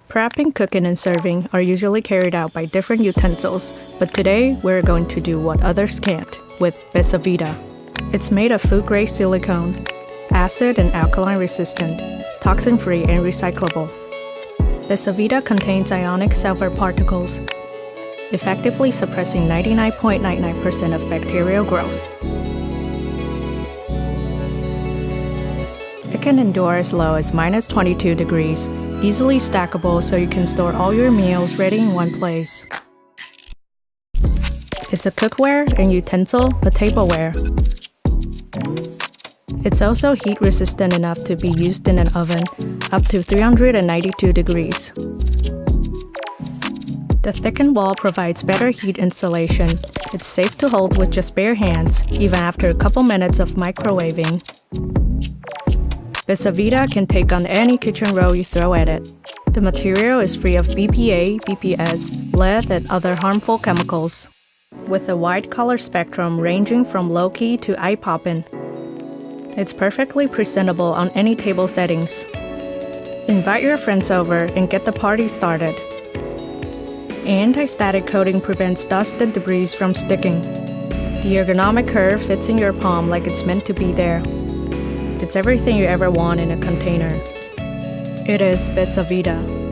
Prepping, cooking, and serving are usually carried out by different utensils, but today we're going to do what others can't with Besavita. It's made of food-grade silicone, acid and alkaline resistant, toxin-free and recyclable. Besavita contains ionic silver particles, effectively suppressing 99.99% of bacterial growth. It can endure as low as minus 22 degrees, easily stackable so you can store all your meals ready in one place. It's a cookware and utensil, a tableware. It's also heat resistant enough to be used in an oven up to 392 degrees. The thickened wall provides better heat insulation. It's safe to hold with just bare hands, even after a couple minutes of microwaving. Besavita can take on any kitchen roll you throw at it. The material is free of BPA, BPS, lead, and other harmful chemicals, with a wide color spectrum ranging from low-key to eye-poppin'. It's perfectly presentable on any table settings. Invite your friends over and get the party started. Anti-static coating prevents dust and debris from sticking. The ergonomic curve fits in your palm like it's meant to be there. It's everything you ever want in a container. It is Besavita.